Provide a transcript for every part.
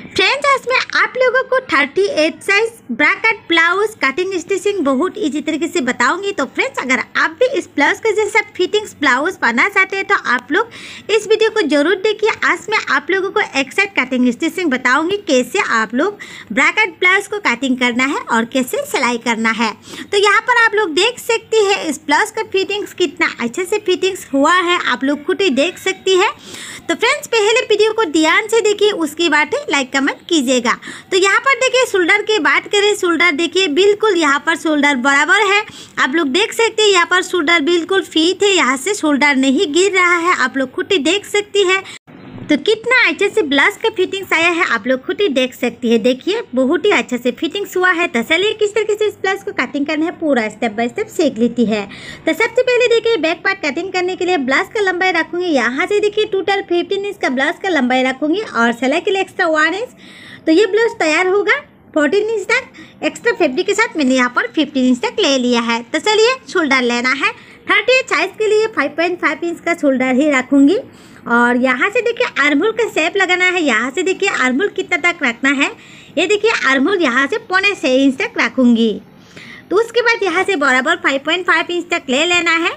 Friends, आज मैं आप लोगों को 38 साइज ब्रा कट ब्लाउज कटिंग स्टिचिंग बहुत इजी तरीके से बताऊंगी। तो फ्रेंड्स, अगर आप भी इस ब्लाउज के जैसा फिटिंग्स ब्लाउज बनाना चाहते हैं तो आप लोग इस वीडियो को जरूर देखिए। आज मैं आप लोगों को एक साइड कटिंग स्टिचिंग बताऊंगी, कैसे आप लोग ब्रा कट ब्लाउज को कटिंग करना है और कैसे सिलाई करना है। तो यहाँ पर आप लोग देख सकती है इस ब्लाउज का फिटिंग्स कितना अच्छे से फिटिंग्स हुआ है, आप लोग खुद ही देख सकती है। तो फ्रेंड्स, पहले वीडियो को ध्यान से देखिए, उसके बाद लाइक कमेंट कीजिएगा। तो यहाँ पर देखिए शोल्डर की बात करें, शोल्डर देखिए बिल्कुल यहाँ पर शोल्डर बराबर है। आप लोग देख सकते हैं यहाँ पर शोल्डर बिल्कुल फिट है, यहाँ से शोल्डर नहीं गिर रहा है, आप लोग खुद ही देख सकती है। तो कितना अच्छे से ब्लाउज का फिटिंग्स आया है आप लोग खुद ही देख सकती है। देखिए बहुत ही अच्छे से फिटिंग्स हुआ है। तो चलिए किस तरीके से इस ब्लाउज को कटिंग करना है पूरा स्टेप बाय स्टेप सीख लेती है। तो सबसे पहले देखिए बैक पार्ट कटिंग करने के लिए ब्लाउज का लंबाई रखूंगी, यहाँ से देखिए टोटल 15 इंच का ब्लाउज का लंबाई रखूंगी और सिलाई के लिए एक्स्ट्रा 1 इंच। तो ये ब्लाउज तैयार होगा 14 इंच तक। एक्स्ट्रा फैब्रिक के साथ मैंने यहाँ पर 15 इंच तक ले लिया है। तो चलिए शोल्डर लेना है 38 साइज के लिए 5.5 इंच का शोल्डर ही रखूंगी। और यहाँ से देखिए आर्महोल का शेप लगाना है, यहाँ से देखिए आर्महोल कितना तक रखना है। ये देखिए आर्महोल यहाँ से 5.5 इंच तक रखूंगी। तो उसके बाद यहाँ से बराबर 5.5 इंच तक ले लेना है।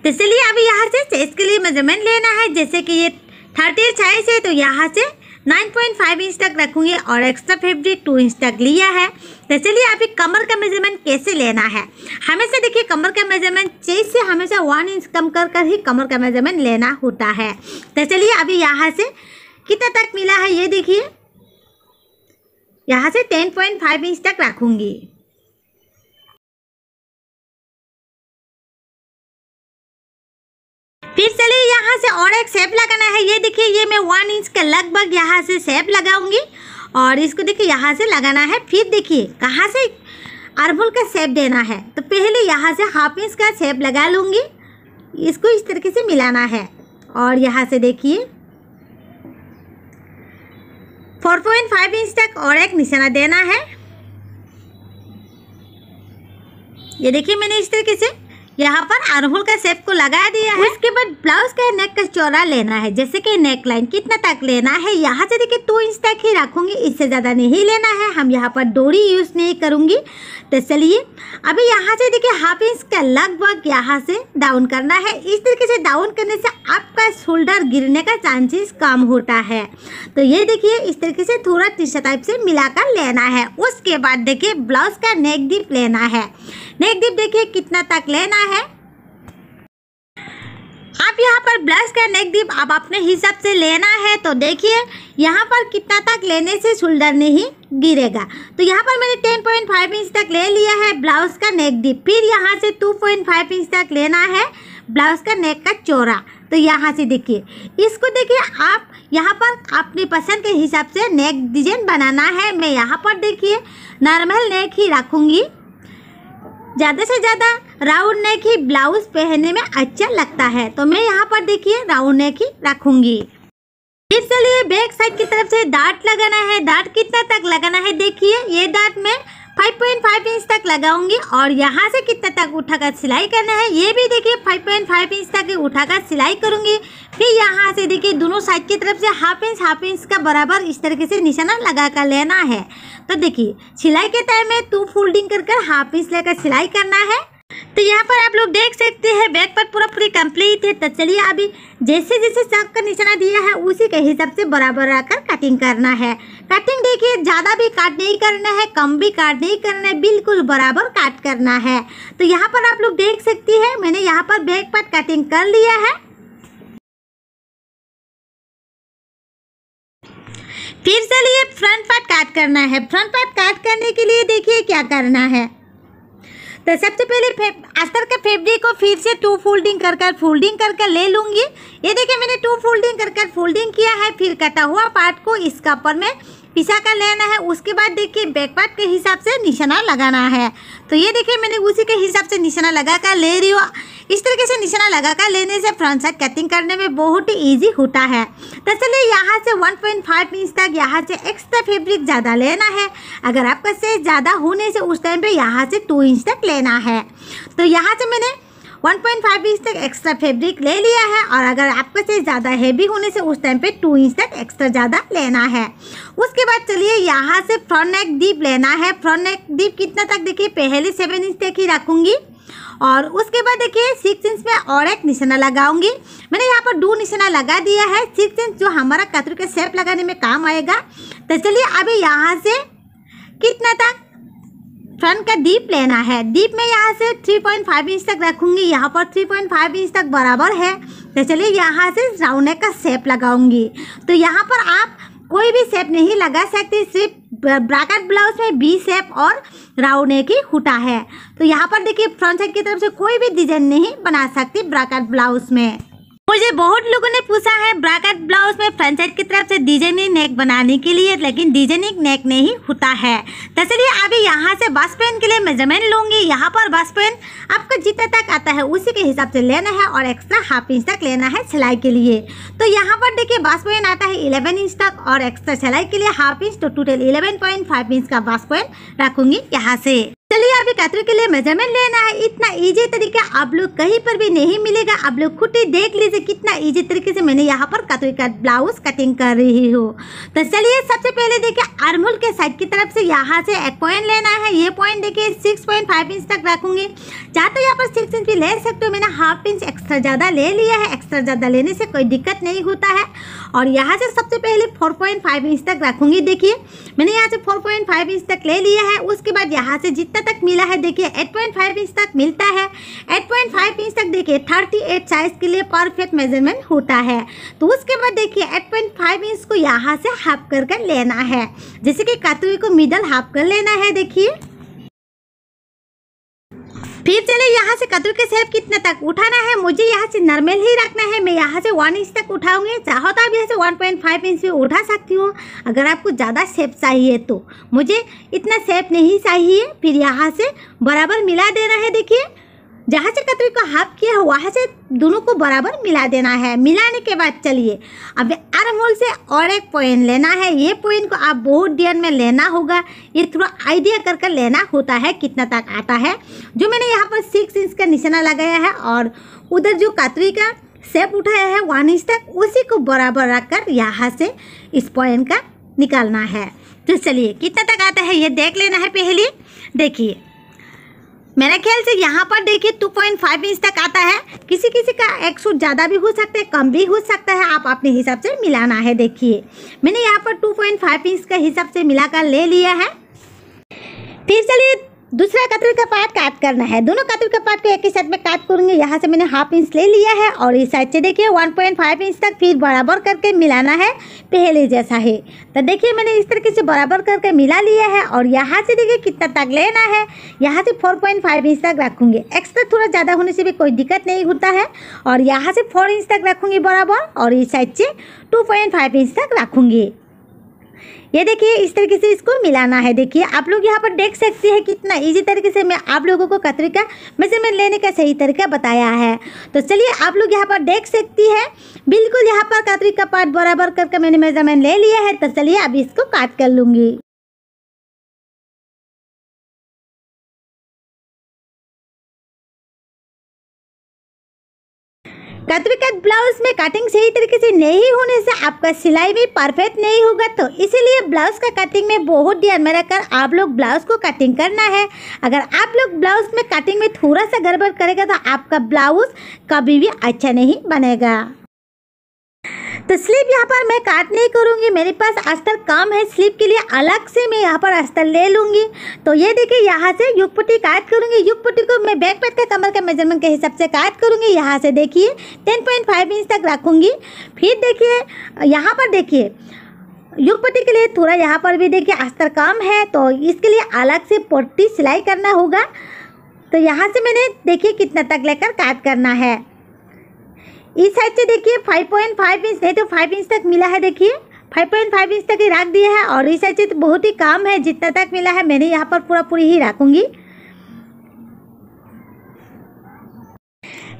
तो चलिए अभी यहाँ से चेस्ट के लिए मेजरमेंट लेना है। जैसे कि ये 38 साइज है तो यहाँ से 9.5 इंच तक रखूंगी और एक्स्ट्रा फैब्रिक 2 इंच तक लिया है। तो चलिए अभी कमर का मेजरमेंट कैसे लेना है। हमेशा देखिए कमर का मेजरमेंट चेस्ट से हमेशा 1 इंच कम कर ही कमर का मेजरमेंट लेना होता है। तो चलिए अभी यहाँ से कितना तक मिला है ये देखिए, यहाँ से 10.5 इंच तक रखूंगी। फिर चलिए यहाँ से और एक शेप लगाना है। ये देखिए ये मैं 1 इंच का लगभग यहाँ से शेप लगाऊंगी और इसको देखिए यहाँ से लगाना है। फिर देखिए कहाँ से आर्महोल का शेप देना है। तो पहले यहाँ से हाफ इंच का शेप लगा लूँगी, इसको इस तरीके से मिलाना है और यहाँ से देखिए 4.5 इंच तक और एक निशाना देना है। ये देखिए मैंने इस तरीके से यहाँ पर आर्महोल का शेप को लगा दिया है। उसके बाद ब्लाउज का नेक का चौड़ा लेना है। जैसे कि नेक लाइन कितना तक लेना है, यहाँ से देखिए 2 इंच तक ही रखूंगी, इससे ज़्यादा नहीं लेना है। हम यहाँ पर डोरी यूज़ नहीं करूँगी। तो चलिए अभी यहाँ से देखिए हाफ इंच का लगभग यहाँ से डाउन करना है। इस तरीके से डाउन करने से आपका शोल्डर गिरने का चांसेस कम होता है। तो ये देखिए इस तरीके से थोड़ा टीशा टाइप से मिलाकर लेना है। उसके बाद देखिए ब्लाउज का नेक डीप लेना है। नेक डीप देखिए कितना तक लेना है। आप यहाँ पर ब्लाउज का नेक डीप आप अपने हिसाब से लेना है। तो देखिए यहाँ पर कितना तक लेने से शोल्डर नहीं गिरेगा। तो यहाँ पर मैंने 10.5 इंच तक ले लिया है ब्लाउज का नेक डीप। फिर यहाँ से 2.5 इंच तक लेना है ब्लाउज का नेक का चौड़ा। तो यहाँ से देखिए इसको देखिए आप यहाँ पर अपनी पसंद के हिसाब से नेक डिजाइन बनाना है। मैं यहाँ पर देखिए नॉर्मल नेक ही रखूँगी। ज़्यादा से ज़्यादा राउंड नेक ही ब्लाउज पहनने में अच्छा लगता है, तो मैं यहाँ पर देखिए राउंड नेक ही रखूँगी। फिर चलिए बैक साइड की तरफ से डार्ट लगाना है। डार्ट कितना तक लगाना है देखिए, ये डार्ट मैं 5.5 इंच तक लगाऊंगी और यहाँ से कितना तक उठाकर सिलाई करना है ये भी देखिए 5.5 इंच तक उठाकर सिलाई करूँगी। फिर यहाँ से देखिए दोनों साइड की तरफ से हाफ इंच का बराबर इस तरीके से निशाना लगा कर लेना है। तो देखिए सिलाई के टाइम में 2 फोल्डिंग कर हाफ इंच लेकर सिलाई करना है। तो यहाँ पर आप लोग देख सकते हैं बैक पार्ट पूरी कंप्लीट है। तो चलिए अभी जैसे जैसे चाक का निशाना दिया है उसी के हिसाब से बराबर रखकर कटिंग करना है। कटिंग देखिए ज़्यादा भी काट नहीं करना है, कम भी काट नहीं करना है, बिल्कुल बराबर काट करना है। तो यहाँ पर आप लोग देख सकती है मैंने यहाँ पर बैक पार्ट कटिंग कर लिया है। फिर चलिए फ्रंट पार्ट काट करना है। फ्रंट पार्ट काट करने के लिए देखिए क्या करना है। तो सबसे पहले अस्तर का फैब्रिक को फिर से 2 फोल्डिंग कर ले लूँगी। ये देखिए मैंने 2 फोल्डिंग कर फोल्डिंग किया है। फिर कटा हुआ पार्ट को इसका ऊपर में पिसा कर लेना है। उसके बाद देखिए बैक पार्ट के हिसाब से निशाना लगाना है। तो ये देखिए मैंने उसी के हिसाब से निशाना लगा कर ले रही हूँ। इस तरीके से निशाना लगा कर लेने से फ्रंट साइड कटिंग करने में बहुत ही ईजी होता है। तो चलिए यहाँ से 1.5 इंच तक यहाँ से एक्स्ट्रा फैब्रिक ज़्यादा लेना है। अगर आपका साइज ज़्यादा होने से उस टाइम पे यहाँ से 2 इंच तक लेना है। तो यहाँ से मैंने 1.5 इंच तक एक्स्ट्रा फैब्रिक ले लिया है। और अगर आपका साइज ज़्यादा हैवी होने से उस टाइम पे 2 इंच तक एक्स्ट्रा ज़्यादा लेना है। उसके बाद चलिए यहाँ से फ्रंट नेक डीप लेना है। फ्रंट नेक डीप कितना तक देखिए, पहले 7 इंच तक ही रखूँगी और उसके बाद देखिए 6 इंच में और एक निशाना लगाऊंगी। मैंने यहाँ पर 2 निशाना लगा दिया है। 6 इंच जो हमारा कतरू के शेप लगाने में काम आएगा। तो चलिए अभी यहाँ से कितना तक फ्रंट का डीप लेना है। डीप में यहाँ से 3.5 इंच तक रखूँगी। यहाँ पर 3.5 इंच तक बराबर है। तो चलिए यहाँ से राउंड नेक का शेप लगाऊंगी। तो यहाँ पर आप कोई भी शेप नहीं लगा सकते, सिर्फ ब्रैकेट ब्लाउज में बी शेप और राउंड नेक ही होता है। तो यहाँ पर देखिए फ्रंट साइड की तरफ से कोई भी डिजाइन नहीं बना सकती ब्रैकेट ब्लाउज में। मुझे बहुत लोगों ने पूछा है ब्रैकेट ब्लाउज में फ्रंट साइड की तरफ से डिजाइनिंग नेक बनाने के लिए, लेकिन डिजाइनिंग नेक नहीं होता है। तो चलिए अभी यहाँ से बस पेन के लिए मेजरमेंट लूँगी। यहाँ पर बस पेन आपका जितना तक आता है उसी के हिसाब से लेना है और एक्स्ट्रा हाफ इंच तक लेना है सिलाई के लिए। तो यहाँ पर देखिए बस पेन आता है 11 इंच तक और एक्स्ट्रा सिलाई के लिए हाफ इंच, तो टोटल 11.5 इंच का बस पेन रखूँगी यहाँ से। चलिए अभी कतरे के लिए मेजरमेंट लेना है। इतना इजी तरीका आप लोग कहीं पर भी नहीं मिलेगा। आप लोग खुद ही देख लीजिए कितना इजी तरीके से मैंने यहाँ पर कतरे का ब्लाउज कटिंग कर रही हूँ। तो चलिए सबसे पहले देखिए आर्महोल के साइड की तरफ से यहाँ से एक पॉइंट लेना है। ये पॉइंट देखिए 6.5 इंच तक रखूंगी। चाहे तो यहाँ पर 6 इंच भी ले सकते हो, मैंने हाफ इंच एक्स्ट्रा ज़्यादा ले लिया है। एक्स्ट्रा ज़्यादा लेने से कोई दिक्कत नहीं होता है। और यहाँ से सबसे पहले 4.5 इंच तक रखूंगी। देखिए मैंने यहाँ से 4.5 इंच तक ले लिया है। उसके बाद यहाँ से जितना तक मिला है देखिए 8.5 इंच तक मिलता है। 8.5 इंच तक देखिए 38 साइज के लिए परफेक्ट मेजरमेंट होता है। तो उसके बाद देखिए 8.5 इंच को यहाँ से हाफ कर लेना है, जैसे कि कतरी को मिडल हाफ कर लेना है। देखिए फिर चले यहाँ से कतरू के शेप कितना तक उठाना है। मुझे यहाँ से नॉर्मल ही रखना है। मैं यहाँ से 1 इंच तक उठाऊंगी। चाहो तो आप यहाँ से 1.5 इंच भी उठा सकती हूँ अगर आपको ज़्यादा शेप चाहिए तो। मुझे इतना शेप नहीं चाहिए। फिर यहाँ से बराबर मिला देना है। देखिए जहाँ से कतरी को हाफ किया है वहाँ से दोनों को बराबर मिला देना है। मिलाने के बाद चलिए अब आर्महोल से और एक पॉइंट लेना है। ये पॉइंट को आप बहुत ध्यान में लेना होगा। ये थोड़ा आइडिया कर लेना होता है कितना तक आता है। जो मैंने यहाँ पर 6 इंच का निशाना लगाया है और उधर जो कतरी का शेप उठाया है 1 इंच तक, उसी को बराबर रखकर यहाँ से इस पॉइंट का निकालना है। तो चलिए कितना तक आता है ये देख लेना है पहले। देखिए मेरे ख्याल से यहाँ पर देखिए 2.5 इंच तक आता है। किसी किसी का 1 सूट ज़्यादा भी हो सकता है, कम भी हो सकता है। आप अपने हिसाब से मिलाना है। देखिए मैंने यहाँ पर 2.5 इंच का हिसाब से मिलाकर ले लिया है। फिर चलिए दूसरा कतरी का पार्ट काट करना है। दोनों कतरी का पार्ट को एक ही साइड में काट करूँगी। यहाँ से मैंने हाफ इंच ले लिया है और इस साइड से देखिए 1.5 इंच तक फिर बराबर करके मिलाना है पहले जैसा है। तो देखिए मैंने इस तरीके से बराबर करके मिला लिया है और यहाँ से देखिए कितना तक लेना है। यहाँ से 4.5 इंच तक रखूँगी। एक्स्ट्रा थोड़ा ज़्यादा होने से भी कोई दिक्कत नहीं होता है। और यहाँ से 4 इंच तक रखूँगी बराबर और इस साइड से 2.5 इंच तक रखूँगी। ये देखिए इस तरीके से इसको मिलाना है। देखिए आप लोग यहाँ पर देख सकते हैं कितना इजी तरीके से मैं आप लोगों को कतरी का मेजरमेंट लेने का सही तरीका बताया है। तो चलिए आप लोग यहाँ पर देख सकती हैं बिल्कुल यहाँ पर कतरी का पार्ट बराबर करके मैंने मेजरमेंट ले लिया है। तो चलिए अब इसको काट कर लूँगी। कतरी का ब्लाउज में कटिंग सही तरीके से नहीं होने से आपका सिलाई भी परफेक्ट नहीं होगा। तो इसीलिए ब्लाउज का कटिंग में बहुत ध्यान में रखकर आप लोग ब्लाउज को कटिंग करना है। अगर आप लोग ब्लाउज में कटिंग में थोड़ा सा गड़बड़ करेगा तो आपका ब्लाउज कभी भी अच्छा नहीं बनेगा। तो स्लीव यहाँ पर मैं काट नहीं करूँगी। मेरे पास अस्तर कम है, स्लीव के लिए अलग से मैं यहाँ पर अस्तर ले लूँगी। तो ये देखिए यहाँ से युग पट्टी काट करूँगी। युग पट्टी को मैं बैक पार्ट का कमर का मेजरमेंट के हिसाब से काट करूँगी। यहाँ से देखिए 10.5 इंच तक रखूँगी। फिर देखिए यहाँ पर देखिए युग पट्टी के लिए थोड़ा यहाँ पर भी देखिए अस्तर कम है, तो इसके लिए अलग से पट्टी सिलाई करना होगा। तो यहाँ से मैंने देखिए कितना तक लेकर काट करना है। इस साइड से देखिए 5.5 इंच नहीं तो 5 इंच तक मिला है। देखिए 5.5 इंच तक ही रख दिया है और इस साइड से तो बहुत ही कम है। जितना तक मिला है मैंने यहाँ पर पूरी ही रखूँगी।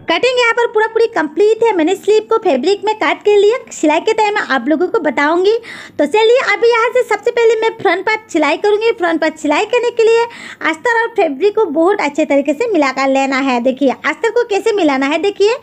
कटिंग यहाँ पर पूरी कंप्लीट है। मैंने स्लीव को फैब्रिक में काट के लिया। सिलाई के टाइम में आप लोगों को बताऊंगी। तो चलिए अभी यहाँ से सबसे पहले मैं फ्रंट पार्ट सिलाई करूंगी। फ्रंट पार्ट सिलाई करने के लिए अस्तर और फैब्रिक को बहुत अच्छे तरीके से मिलाकर लेना है। देखिए अस्तर को कैसे मिलाना है। देखिए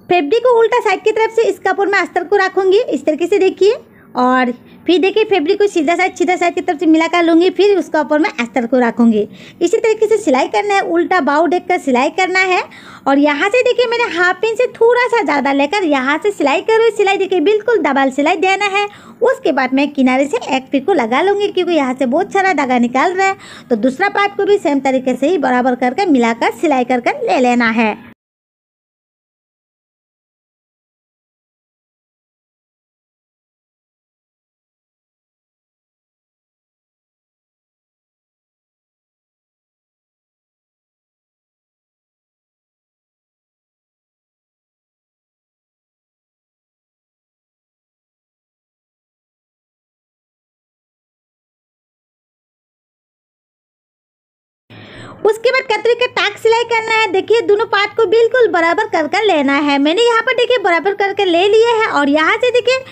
फैब्रिक को उल्टा साइड की तरफ से इस कपड़े में अस्तर को रखूंगी इस तरीके से। देखिए और फिर देखिए फैब्रिक को सीधा साइड की तरफ से मिला कर लूँगी। फिर उसका ऊपर मैं अस्तर को रखूँगी। इसी तरीके से सिलाई करना है। उल्टा बाऊ देख कर सिलाई करना है। और यहाँ से देखिए मैंने हाफ इंच से थोड़ा सा ज़्यादा लेकर यहाँ से सिलाई कर रही। सिलाई देखिए बिल्कुल डबल सिलाई देना है। उसके बाद मैं किनारे से एक फिर को लगा लूँगी क्योंकि यहाँ से बहुत सारा धागा निकाल रहा है। तो दूसरा पार्ट को भी सेम तरीके से ही बराबर करके मिलाकर सिलाई कर ले लेना है। उसके बाद कतरी का टाक सिलाई करना है। देखिए दोनों पार्ट को बिल्कुल बराबर कर लेना है। मैंने यहाँ पर देखिए बराबर करके ले लिया है। और यहाँ से देखिए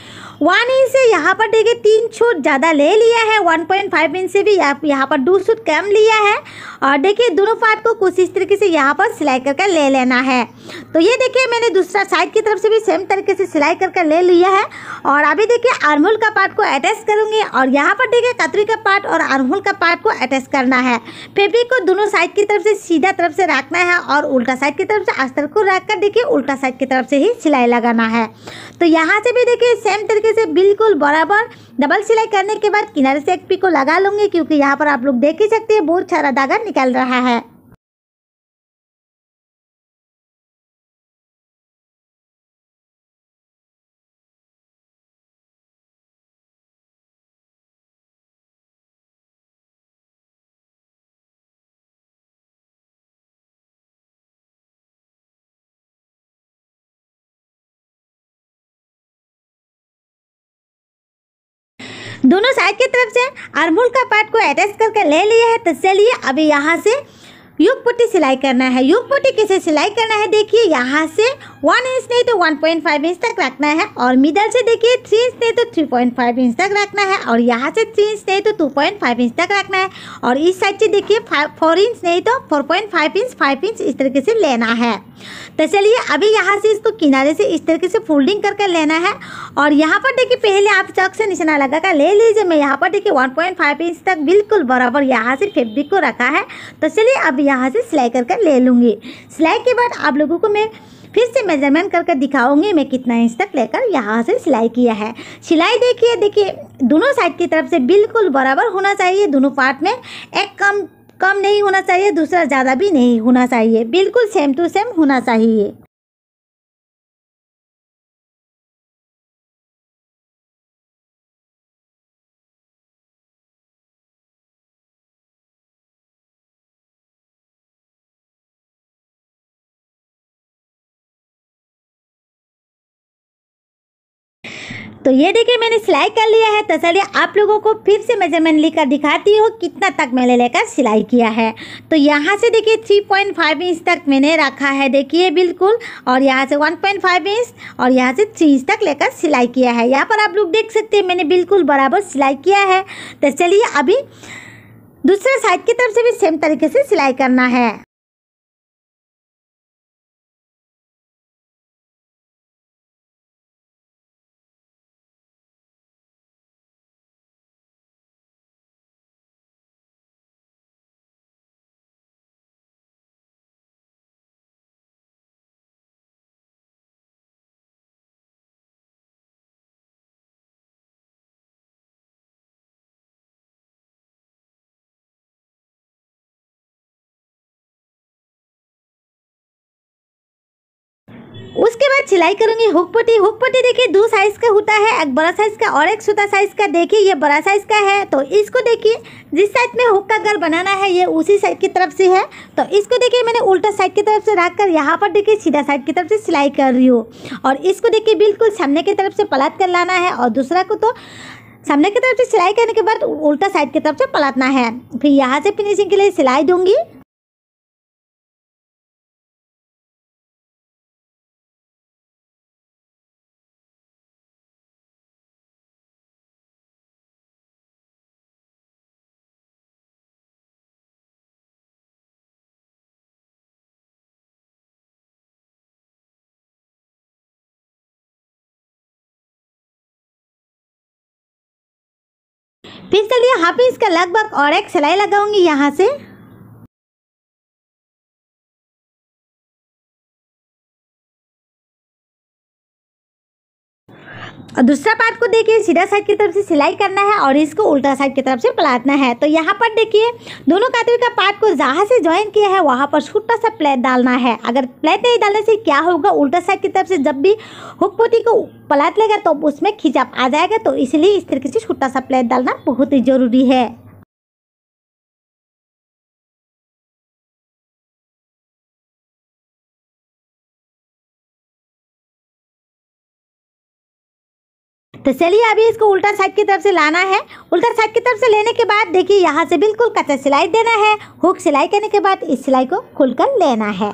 1 इंच से यहाँ पर देखिए 3 सूट ज़्यादा ले लिया है। 1.5 इंच से भी यहाँ पर 2 सूट कम लिया है। और देखिए दोनों पार्ट को कुछ इस तरीके से यहाँ पर सिलाई करके ले लेना है। तो ये देखिए मैंने दूसरा साइड की तरफ से भी सेम तरीके से सिलाई करके ले लिया है। और अभी देखिए आर्महोल का पार्ट को अटैच करूँगी। और यहाँ पर देखिए कतरी का पार्ट और आर्महोल का पार्ट को अटैच करना है। फैब्रिक को दोनों साइड की तरफ से सीधा तरफ से रखना है और उल्टा साइड की तरफ से अस्तर को रखकर देखिए उल्टा साइड की तरफ से ही सिलाई लगाना है। तो यहाँ से भी देखिए सेम तरीके से बिल्कुल बराबर डबल सिलाई करने के बाद किनारे से एक पिक को लगा लूँगी क्योंकि यहाँ पर आप लोग देख ही सकते हैं बहुत सारा धागा निकल रहा है। दोनों साइड की तरफ से आर्महोल का पार्ट को अटैच करके ले लिया है। तो चलिए अभी यहाँ से युग पट्टी सिलाई करना है। युग पट्टी कैसे सिलाई करना है। देखिए यहाँ से 1 इंच नहीं तो 1.5 इंच तक रखना है। और मिडल से देखिए 3 इंच नहीं तो 3.5 इंच तक रखना है। और यहाँ से 3 इंच नहीं तो 2.5 इंच तक रखना है। और इस साइड से देखिए 4 इंच नहीं तो 4.5 इंच 5 इंच इस तरीके से लेना है। तो चलिए अभी यहाँ से इसको किनारे से इस तरीके से फोल्डिंग करके लेना है। और यहाँ पर देखिए पहले आप चौक से निशाना लगा कर ले लीजिए। मैं यहाँ पर देखिए 1.5 इंच तक बिल्कुल बराबर यहाँ से फैब्रिक को रखा है। तो चलिए अब यहाँ से सिलाई करके ले लूँगी। सिलाई के बाद आप लोगों को मैं फिर से मेजरमेंट करके दिखाऊंगी मैं कितना इंच तक लेकर यहाँ से सिलाई किया है। सिलाई देखिए दोनों साइड की तरफ से बिल्कुल बराबर होना चाहिए। दोनों पार्ट में एक कम नहीं होना चाहिए, दूसरा ज़्यादा भी नहीं होना चाहिए। बिल्कुल सेम टू सेम होना चाहिए। तो ये देखिए मैंने सिलाई कर लिया है। तो चलिए आप लोगों को फिर से मेजरमेंट लेकर दिखाती हूँ कितना तक मैंने लेकर सिलाई किया है। तो यहाँ से देखिए 3.5 इंच तक मैंने रखा है। देखिए बिल्कुल। और यहाँ से 1.5 इंच और यहाँ से 3 इंच तक लेकर सिलाई किया है। यहाँ पर आप लोग देख सकते हैं मैंने बिल्कुल बराबर सिलाई किया है। तो चलिए अभी दूसरे साइड की तरफ से भी सेम तरीके से सिलाई करना है। उसके बाद सिलाई करूंगी हुक पट्टी। हुक पट्टी देखिए 2 साइज का होता है, एक बड़ा साइज का और एक छोटा साइज का। देखिए ये बड़ा साइज का है। तो इसको देखिए जिस साइड में हुक का घर बनाना है ये उसी साइड की तरफ से है। तो इसको देखिए मैंने उल्टा साइड की तरफ से रख कर यहाँ पर देखिए सीधा साइड की तरफ से सिलाई कर रही हूँ। और इसको देखिए बिल्कुल सामने की तरफ से पलट कर लाना है और दूसरा को तो सामने की तरफ से सिलाई करने के बाद उल्टा साइड की तरफ से पलटना है। फिर यहाँ से फिनिशिंग के लिए सिलाई दूंगी। फिर चलिए हाफ इंच का लगभग और एक सिलाई लगाऊंगी यहाँ से। और दूसरा पार्ट को देखिए सीधा साइड की तरफ से सिलाई करना है और इसको उल्टा साइड की तरफ से पलटना है। तो यहाँ पर देखिए दोनों कातरी का पार्ट को जहाँ से ज्वाइन किया है वहाँ पर छोटा सा प्लेट डालना है। अगर प्लेट नहीं डालने से क्या होगा, उल्टा साइड की तरफ से जब भी हुक पोती को पलट लेगा तो उसमें खिंचाव आ जाएगा। तो इसलिए इस तरीके से छोटा सा प्लेट डालना बहुत ही ज़रूरी है। तो चलिए अभी इसको उल्टा साइड की तरफ से लाना है। उल्टा साइड की तरफ से लेने के बाद देखिए यहाँ से बिल्कुल कच्चा सिलाई देना है। हुक सिलाई करने के बाद इस सिलाई को खोलकर लेना है।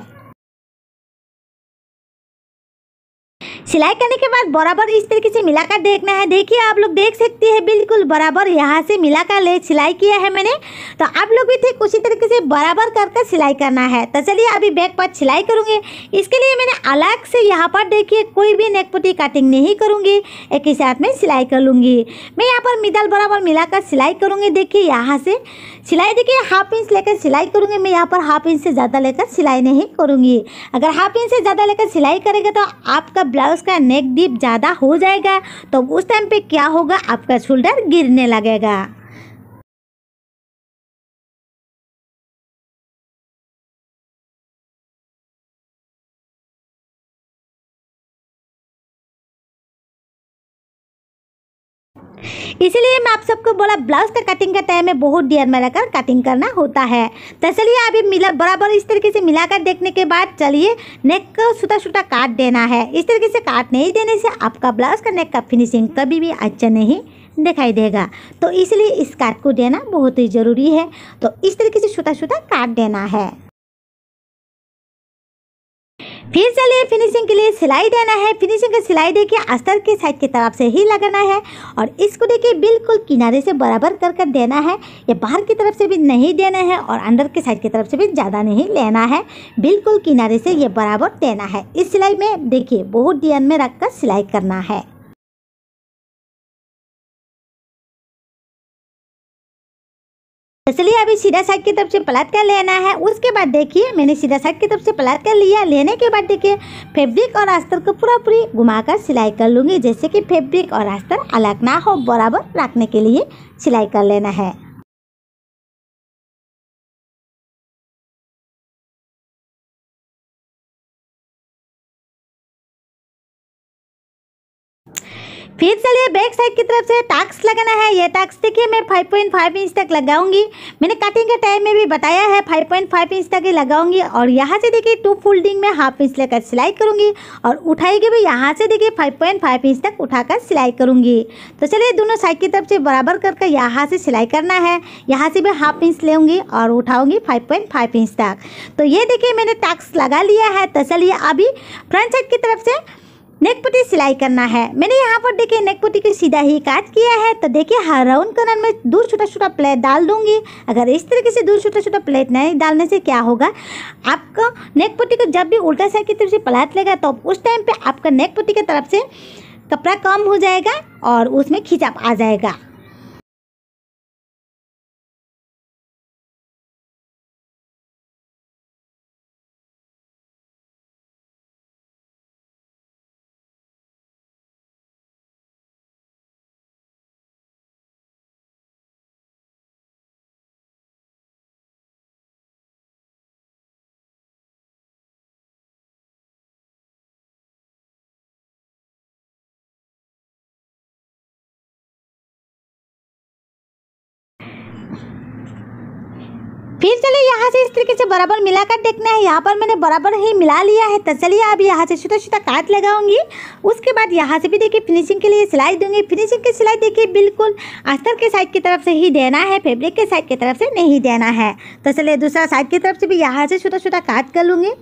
सिलाई करने के बाद बराबर इस तरीके से मिलाकर देखना है। देखिए आप लोग देख सकते हैं बिल्कुल बराबर यहाँ से मिलाकर ले सिलाई किया है मैंने। तो आप लोग भी ठीक उसी तरीके से बराबर करके सिलाई करना है। तो चलिए अभी बैक पार्ट सिलाई करूँगी। इसके लिए मैंने अलग से यहाँ पर देखिए कोई भी नेक पट्टी कटिंग नहीं करूँगी, एक ही साथ में सिलाई कर लूँगी। मैं यहाँ पर मिडल बराबर मिलाकर सिलाई करूँगी। देखिए यहाँ से सिलाई देखिए हाफ इंच लेकर सिलाई करूँगी। मैं यहाँ पर हाफ इंच से ज़्यादा लेकर सिलाई नहीं करूँगी। अगर हाफ इंच से ज़्यादा लेकर सिलाई करेंगे तो आपका ब्लाउज का नेक डीप ज़्यादा हो जाएगा। तो उस टाइम पे क्या होगा, आपका शोल्डर गिरने लगेगा। इसलिए मैं आप सबको बोला ब्लाउज का कटिंग का टाइम में बहुत ध्यान में रखकर कटिंग करना होता है। तो चलिए अभी मिला बराबर इस तरीके से मिलाकर देखने के बाद चलिए नेक को छोटा छोटा काट देना है। इस तरीके से काट नहीं देने से आपका ब्लाउज का नेक का फिनिशिंग कभी भी अच्छा नहीं दिखाई देगा। तो इसलिए इस काट को देना बहुत ही ज़रूरी है। तो इस तरीके से छोटा छोटा काट देना है। फिर चलिए फिनिशिंग के लिए सिलाई देना है। फिनिशिंग का सिलाई देखिए अस्तर के साइड की तरफ से ही लगाना है और इसको देखिए बिल्कुल किनारे से बराबर कर कर देना है। ये बाहर की तरफ से भी नहीं देना है और अंदर के साइड की तरफ से भी ज़्यादा नहीं लेना है। बिल्कुल किनारे से ये बराबर देना है। इस सिलाई में देखिए बहुत ध्यान में रख कर सिलाई करना है। इसलिए अभी सीधा साइड की तरफ से पलट कर लेना है। उसके बाद देखिए मैंने सीधा साइड की तरफ से पलट कर लिया। लेने के बाद देखिए फैब्रिक और अस्तर को पूरा पूरी घुमाकर सिलाई कर लूँगी, जैसे कि फैब्रिक और अस्तर अलग ना हो, बराबर रखने के लिए सिलाई कर लेना है। फिर चलिए बैक साइड की तरफ से टक्स लगाना है। ये टक्स देखिए मैं 5.5 इंच तक लगाऊंगी। मैंने कटिंग के टाइम में भी बताया है 5.5 इंच तक ही लगाऊंगी। और यहाँ से देखिए 2 फोल्डिंग में हाफ इंच लेकर सिलाई करूंगी और उठाएगी भी यहाँ से देखिए 5.5 इंच तक उठाकर सिलाई करूंगी। तो चलिए दोनों साइड की तरफ से बराबर करके यहाँ से सिलाई करना है। यहाँ से भी हाफ इंच लेंगी और उठाऊंगी 5.5 इंच तक। तो ये देखिए मैंने टक्स लगा लिया है। तो चलिए अभी फ्रंट साइड की तरफ से नेक पट्टी सिलाई करना है। मैंने यहाँ पर देखिए नेक पट्टी को सीधा ही काट किया है। तो देखिए हर राउंड कॉर्नर में दूर छोटा छोटा प्लेट डाल दूंगी। अगर इस तरीके से दूर छोटा छोटा प्लेट नहीं डालने से क्या होगा, आपका नेक पट्टी को जब भी उल्टा साइड की तरफ से पलट लेगा तो उस टाइम पे आपका नेक पट्टी की तरफ से कपड़ा कम हो जाएगा और उसमें खिंचाव आ जाएगा। फिर चलिए यहाँ से इस तरीके से बराबर मिलाकर देखना है। यहाँ पर मैंने बराबर ही मिला लिया है। तो चलिए अब यहाँ से छोटा छोटा काट लगाऊंगी। उसके बाद यहाँ से भी देखिए फिनिशिंग के लिए सिलाई दूंगी। फिनिशिंग की सिलाई देखिए बिल्कुल अस्तर के साइड की तरफ से ही देना है, फैब्रिक के साइड की तरफ से नहीं देना है। तो चलिए दूसरा साइड की तरफ से भी यहाँ से छोटा छोटा काट कर लूँगी।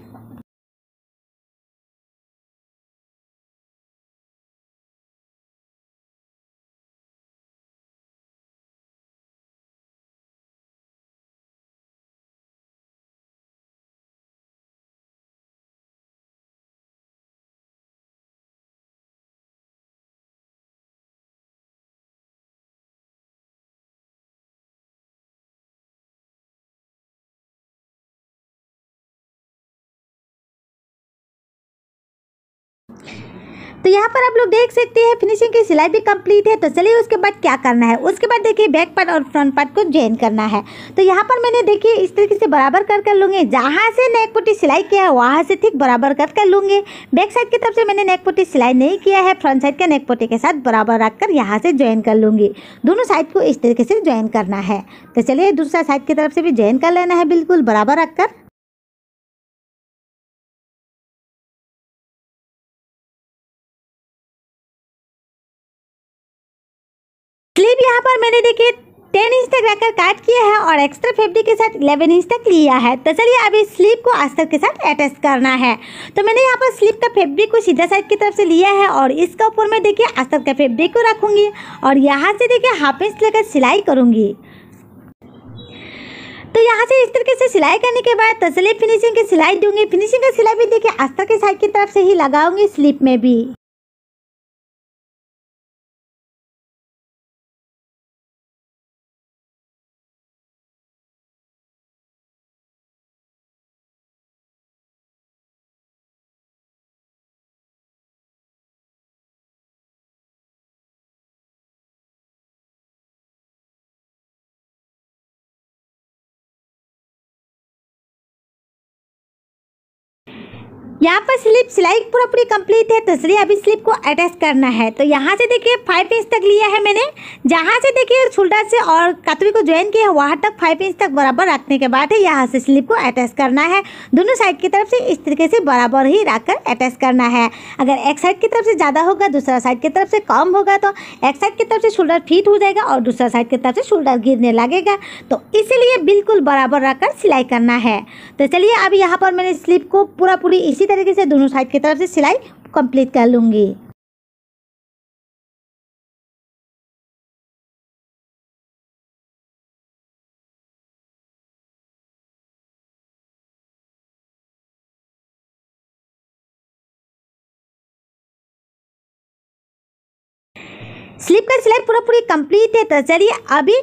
तो यहाँ पर आप लोग देख सकते हैं फिनिशिंग की सिलाई भी कंप्लीट है। तो चलिए उसके बाद क्या करना है। उसके बाद देखिए बैक पार्ट और फ्रंट पार्ट को जॉइन करना है। तो यहाँ पर मैंने देखिए इस तरीके से बराबर कर लूँगी। जहाँ से नेक पट्टी सिलाई किया है वहाँ से ठीक बराबर कर लूँगी। बैक साइड की तरफ से मैंने नेक पट्टी सिलाई नहीं किया है, फ्रंट साइड के नेक पट्टी के साथ बराबर रखकर यहाँ से जॉइन कर लूँगी। दोनों साइड को इस तरीके से जॉइन करना है। तो चलिए दूसरा साइड की तरफ से भी जॉइन कर लेना है बिल्कुल बराबर रखकर। स्लीव यहाँ पर मैंने देखिए 10 इंच तक रखकर काट किया है और एक्स्ट्रा फैब्रिक के साथ 11 इंच तक लिया है। तो चलिए अब इस स्लीव को अस्तर के साथ अटैच करना है। तो मैंने यहाँ पर स्लीव का फैब्रिक को सीधा साइड की तरफ से लिया है और इसका ऊपर में देखिए अस्तर का फैब्रिक को रखूंगी और यहाँ से देखिए हाफ इंच लेकर सिलाई करूंगी। तो यहाँ से इस तरीके से सिलाई करने के बाद तो चलिए फिनिशिंग की सिलाई दूंगी। फिनिशिंग की सिलाई भी देखिए अस्तर के साइड की तरफ से ही लगाऊंगी स्लीव में भी। यहाँ पर स्लीव सिलाई पूरी कंप्लीट है। तो चलिए अभी स्लीव को अटैच करना है। तो यहाँ से देखिए 5 इंच तक लिया है मैंने। जहाँ से देखिए शोल्डर से और कातरी को ज्वाइन किया है वहाँ तक 5 इंच तक बराबर रखने के बाद है यहाँ से स्लीव को अटैच करना है। दोनों साइड की तरफ से इस तरीके से बराबर ही रखकर अटैच करना है। अगर एक साइड की तरफ से ज़्यादा होगा, दूसरा साइड की तरफ से कम होगा तो एक साइड की तरफ से शोल्डर फिट हो जाएगा और दूसरा साइड की तरफ से शोल्डर गिरने लगेगा। तो इसीलिए बिल्कुल बराबर रखकर सिलाई करना है। तो चलिए अब यहाँ पर मैंने स्लीव को पूरी इसी तरीके से दोनों साइड की तरफ से सिलाई कंप्लीट कर लूंगी। स्लीव का सिलाई पूरी कंप्लीट है। तो चलिए अभी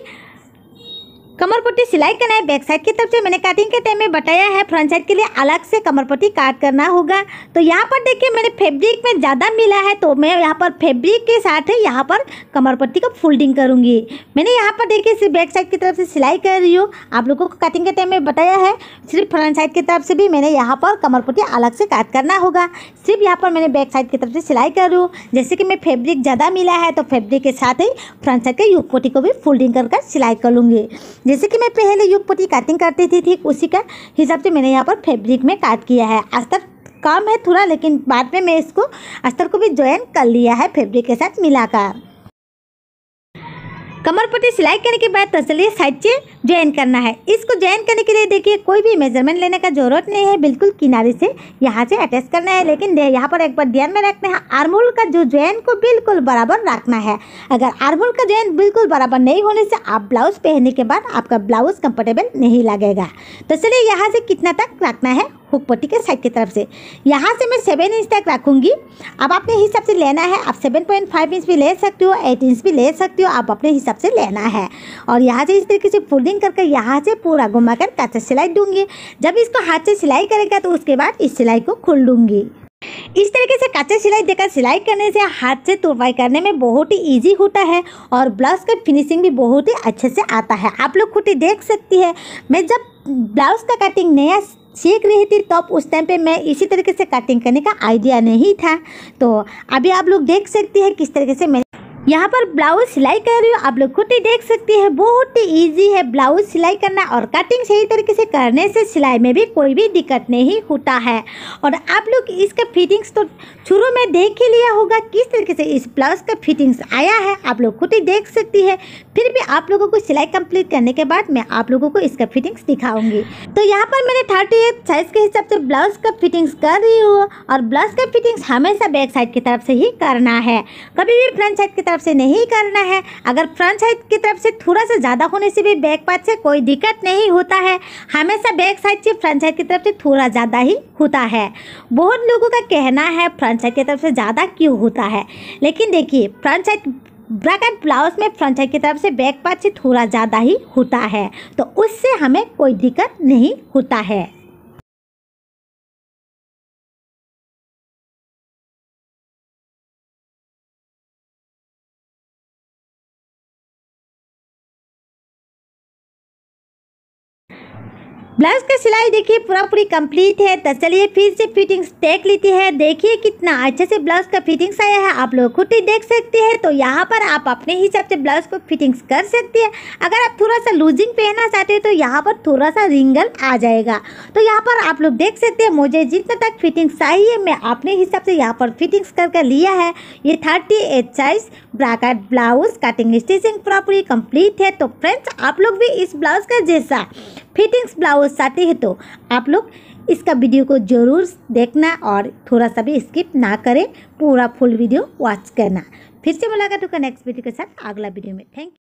कमर पट्टी सिलाई करना है। बैक साइड की तरफ से मैंने कटिंग के टाइम में बताया है फ्रंट साइड के लिए अलग से कमर पट्टी काट करना होगा। तो यहाँ पर देखिए मैंने फैब्रिक में ज़्यादा मिला है तो मैं यहाँ पर फैब्रिक के साथ ही यहाँ पर कमर पट्टी को फोल्डिंग करूँगी। मैंने यहाँ पर देखिए सिर्फ बैक साइड की तरफ से सिलाई कर रही हूँ। आप लोगों को कटिंग के टाइम में बताया है सिर्फ फ्रंट साइड की तरफ से भी मैंने यहाँ पर कमर पट्टी अलग से काट करना होगा। सिर्फ यहाँ पर मैंने बैक साइड की तरफ से सिलाई कर रही हूँ। जैसे कि मैं फैब्रिक ज़्यादा मिला है तो फैब्रिक के साथ ही फ्रंट साइड के युग पट्टी को भी फोल्डिंग कर सिलाई कर लूँगी। जैसे कि मैं पहले युग पट्टी कटिंग करती थी ठीक उसी का हिसाब से मैंने यहाँ पर फैब्रिक में काट किया है। अस्तर कम है थोड़ा, लेकिन बाद में मैं इसको अस्तर को भी ज्वाइन कर लिया है फैब्रिक के साथ मिलाकर। कमर पट्टी सिलाई करने के बाद तो चलिए साइड से ज्वाइन करना है। इसको ज्वाइन करने के लिए देखिए कोई भी मेजरमेंट लेने का जरूरत नहीं है, बिल्कुल किनारे से यहाँ से अटैच करना है। लेकिन यहाँ पर एक बार ध्यान में रखना है आर्महोल का जो ज्वाइन को बिल्कुल बराबर रखना है। अगर आर्महोल का ज्वाइन बिल्कुल बराबर नहीं होने से आप ब्लाउज पहनने के बाद आपका ब्लाउज कंफर्टेबल नहीं लगेगा। तो चलिए यहाँ से कितना तक रखना है हुक पट्टी के साइड की तरफ से यहाँ से मैं 7 इंच तक रखूँगी। अब अपने हिसाब से लेना है। आप 7.5 इंच भी ले सकते हो, 8 इंच भी ले सकते हो, आप अपने हिसाब से लेना है। और यहाँ से इस तरीके से फोल्डिंग करके यहाँ से पूरा घुमा कर कच्चा सिलाई दूंगी। जब इसको हाथ से सिलाई करेगा तो उसके बाद इस सिलाई को खोल दूंगी। इस तरीके से कच्चा सिलाई देकर सिलाई करने से हाथ से तुरपाई करने में बहुत ही इजी होता है और ब्लाउज का फिनिशिंग भी बहुत ही अच्छे से आता है। आप लोग खुद ही देख सकती है, मैं जब ब्लाउज का कटिंग नया सीख रही थी तब उस टाइम पे मैं इसी तरीके से कटिंग करने का आइडिया नहीं था। तो अभी आप लोग देख सकती है किस तरीके से मैं यहाँ पर ब्लाउज सिलाई कर रही हूँ। आप लोग खुद ही देख सकती है बहुत ही इजी है ब्लाउज सिलाई करना और कटिंग सही तरीके से करने से सिलाई में भी कोई भी दिक्कत नहीं होता है। और आप लोग इसका फिटिंग्स तो शुरू में देख ही लिया होगा किस तरीके से इस ब्लाउज का फिटिंग्स आया है, आप लोग खुद ही देख सकती है। फिर भी आप लोगों को सिलाई कंप्लीट करने के बाद मैं आप लोगों को इसका फिटिंग्स दिखाऊंगी। तो यहाँ पर मैंने 38 साइज के हिसाब से ब्लाउज का फिटिंग्स कर रही हूँ और ब्लाउज का फिटिंग्स हमेशा बैक साइड की तरफ से ही करना है, कभी भी फ्रंट साइड की तरफ से नहीं करना है। अगर फ्रंट साइड की तरफ से थोड़ा सा ज़्यादा होने से भी बैक पार्ट से कोई दिक्कत नहीं होता है, हमेशा बैक साइड से फ्रंट साइड की तरफ से थोड़ा ज़्यादा ही होता है। बहुत लोगों का कहना है फ्रंट साइड की तरफ से ज़्यादा क्यों होता है, लेकिन देखिए फ्रंट साइड ब्रैकेट ब्लाउज में फ्रंट साइड की तरफ से बैक पार्ट से थोड़ा ज़्यादा ही होता है, तो उससे हमें कोई दिक्कत नहीं होता है। ब्लाउज का सिलाई देखिए पूरी कंप्लीट है। तो चलिए फिर से फिटिंग्स देख लेती है। देखिए कितना अच्छे से ब्लाउज का फिटिंग्स आया है, आप लोग खुद ही देख सकते हैं। तो यहाँ पर आप अपने हिसाब से ब्लाउज को फिटिंग्स कर सकती है। अगर आप थोड़ा सा लूजिंग पहनना चाहते हैं तो यहाँ पर थोड़ा सा रिंगल आ जाएगा। तो यहाँ पर आप लोग देख सकते हैं मुझे जितना तक फिटिंग्स चाहिए मैं अपने हिसाब से यहाँ पर फिटिंग्स करके लिया है। ये 38 size bracket blouse cutting stitching पूरी कंप्लीट है। तो फ्रेंड्स आप लोग भी इस ब्लाउज का जैसा फिटिंग्स ब्लाउज चाहते हैं तो आप लोग इसका वीडियो को ज़रूर देखना और थोड़ा सा भी स्किप ना करें, पूरा फुल वीडियो वॉच करना। फिर से मुलाकात होगा नेक्स्ट वीडियो के साथ अगला वीडियो में। Thank you.